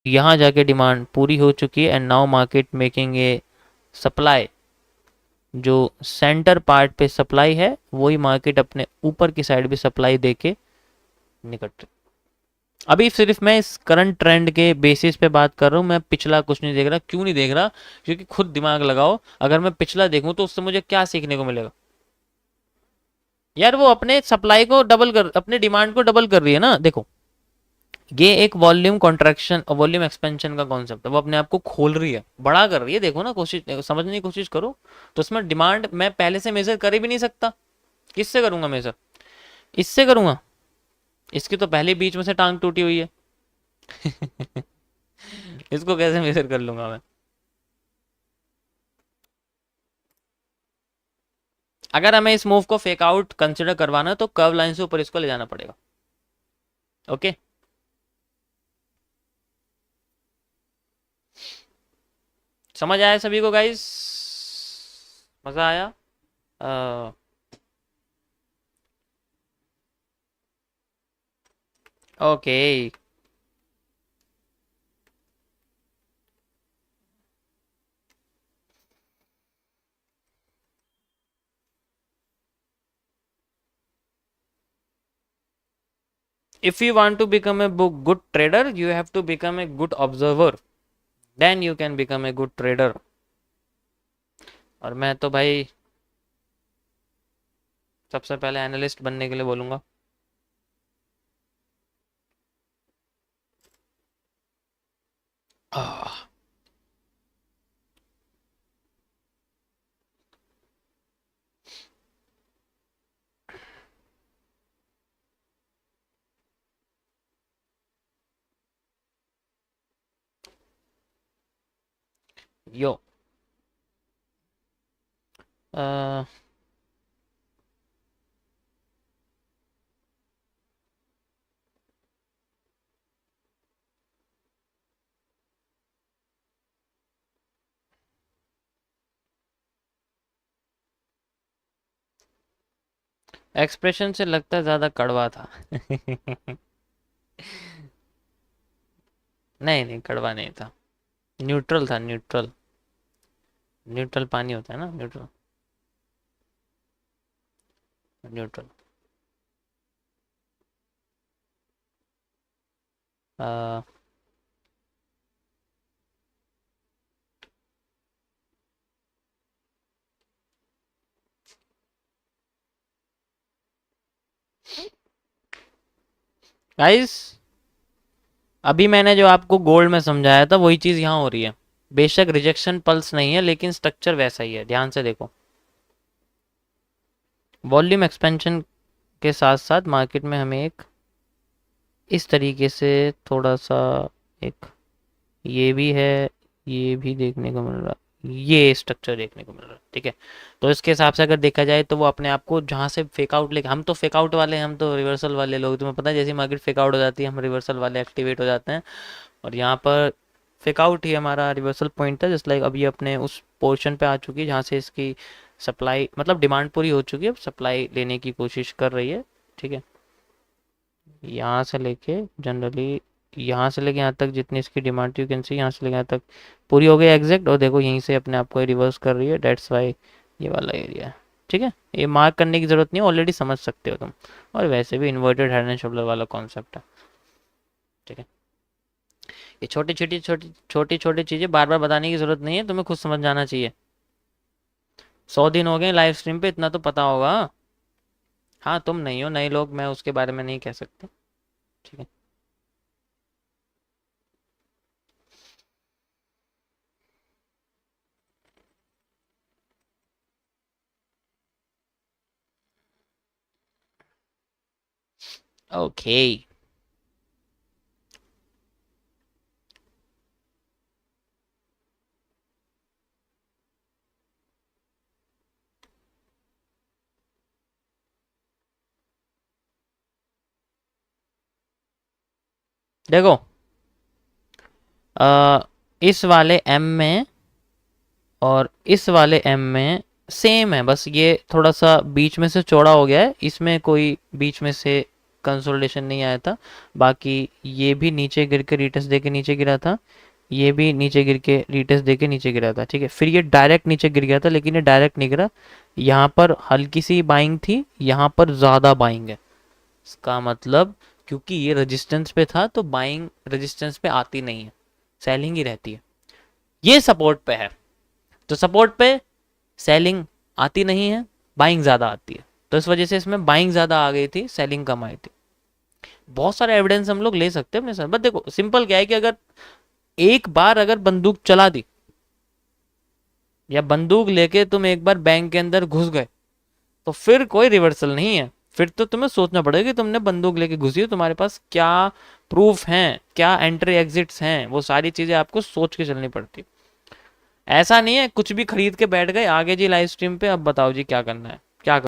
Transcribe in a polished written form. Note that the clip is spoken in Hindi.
यहाँ जाके डिमांड पूरी हो चुकी है and now market making a supply, जो सेंटर पार्ट पे सप्लाई है वही मार्केट अपने ऊपर की साइड भी सप्लाई देके निकट। अभी सिर्फ मैं इस करंट ट्रेंड के बेसिस पे बात कर रहा हूँ, मैं पिछला कुछ नहीं देख रहा। क्यों नहीं देख रहा? क्योंकि खुद दिमाग लगाओ, अगर मैं पिछला देखूं तो उससे मुझे क्या सीखने को मिलेगा यार? वो अपने सप्लाई को डबल कर, अपने डिमांड को डबल कर रही है ना। देखो, ये एक वॉल्यूम कॉन्ट्रैक्शन और वॉल्यूम एक्सपेंशन का कॉन्सेप्ट है, वो अपने आप को खोल रही है, बड़ा कर रही है। देखो ना, कोशिश समझने की कोशिश करो। तो उसमें डिमांड मैं पहले से मेजर कर ही भी नहीं सकता। किससे करूंगा मेजर? इससे करूंगा। इसकी तो पहले बीच में से टांग टूटी हुई है। इसको कैसे मेजर कर लूंगा मैं? अगर हमें इस मूव को फेक आउट कंसिडर करवाना है तो कर्व लाइन से ऊपर इसको ले जाना पड़ेगा। ओके, समझ आया सभी को गाइस? मजा आया? Okay. If you want to become a good trader, you have to become a good observer. Then you can become a good trader. और मैं तो भाई सबसे पहले एनालिस्ट बनने के लिए बोलूँगा। यो। एक्सप्रेशन से लगता है ज़्यादा कड़वा था। नहीं नहीं, कड़वा नहीं था, न्यूट्रल था, न्यूट्रल। न्यूट्रल पानी होता है ना, न्यूट्रल। न्यूट्रल। गाइस, अभी मैंने जो आपको गोल्ड में समझाया था वही चीज़ यहाँ हो रही है। बेशक रिजेक्शन पल्स नहीं है, लेकिन स्ट्रक्चर वैसा ही है, ध्यान से देखो। वॉल्यूम एक्सपेंशन के साथ साथ मार्केट में हमें एक इस तरीके से थोड़ा सा एक ये भी है, ये भी देखने को मिल रहा, ये स्ट्रक्चर देखने को मिल रहा है। ठीक है, तो इसके हिसाब से अगर देखा जाए तो वो अपने आप को जहाँ से फेक आउट लेके, हम तो फेक आउट वाले हैं, हम तो रिवर्सल वाले लोग, तुम्हें पता है जैसे मार्केट फेक आउट हो जाती है हम रिवर्सल वाले एक्टिवेट हो जाते हैं। और यहाँ पर फेक आउट ही हमारा रिवर्सल पॉइंट है। जस्ट लाइक अभी अपने उस पोर्शन पे आ चुकी है जहाँ से इसकी सप्लाई, मतलब डिमांड पूरी हो चुकी है, अब सप्लाई लेने की कोशिश कर रही है। ठीक है, यहाँ से लेके जनरली यहाँ से लेके यहाँ तक जितनी इसकी डिमांड थी, यू कैन सी यहाँ से लेके यहाँ तक पूरी हो गई एग्जैक्ट। और देखो यहीं से अपने आप को रिवर्स कर रही है, डेट्स वाई ये वाला एरिया है। ठीक है, ये मार्क करने की ज़रूरत नहीं है, ऑलरेडी समझ सकते हो तुम। और वैसे भी इन्वर्टेड हेड एंड शोल्डर वाला कॉन्सेप्ट है। ठीक है, ये छोटी छोटी चीज़ें बार बार बताने की ज़रूरत नहीं है, तुम्हें खुद समझ जाना चाहिए। 100 दिन हो गए लाइव स्ट्रीम पे, इतना तो पता होगा। हाँ, तुम नहीं हो, नए लोग, मैं उसके बारे में नहीं कह सकता। ठीक है, ओके। देखो, इस वाले एम में और इस वाले एम में सेम है, बस ये थोड़ा सा बीच में से चौड़ा हो गया है, इसमें कोई बीच में से कंसोलिडेशन नहीं आया था। बाकी ये भी नीचे गिर के रीटेस्ट दे के नीचे गिरा था, ये भी नीचे गिर के रीटेस्ट दे के नीचे गिरा था, ठीक है। फिर ये डायरेक्ट नीचे गिर गया था, लेकिन ये डायरेक्ट नहीं गिरा, यहाँ पर हल्की सी बाइंग थी, यहाँ पर ज़्यादा बाइंग है। इसका मतलब क्योंकि ये रेजिस्टेंस पे था तो बाइंग रेजिस्टेंस पे आती नहीं है, सेलिंग ही रहती है। ये सपोर्ट पे है तो सपोर्ट पे सेलिंग आती नहीं है, बाइंग ज़्यादा आती है, तो इस वजह से इसमें बाइंग ज़्यादा आ गई थी, सेलिंग कम आई थी। बहुत सारे एविडेंस हम लोग ले सकते हैं अपने साथ, बट देखो सिंपल क्या है कि अगर एक बार अगर बंदूक चला दी या बंदूक लेके तुम एक बार बैंक के अंदर घुस गए तो फिर कोई रिवर्सल नहीं है। फिर तो तुम्हें सोचना पड़ेगा कि तुमने बंदूक लेके घुसी हो, तुम्हारे पास क्या प्रूफ हैं, क्या एंट्री एग्जिट्स हैं, वो सारी चीजें आपको सोच के चलनी पड़ती। ऐसा नहीं है कुछ भी खरीद के बैठ गए, आगे जी लाइव स्ट्रीम पे अब बताओ जी क्या करना है।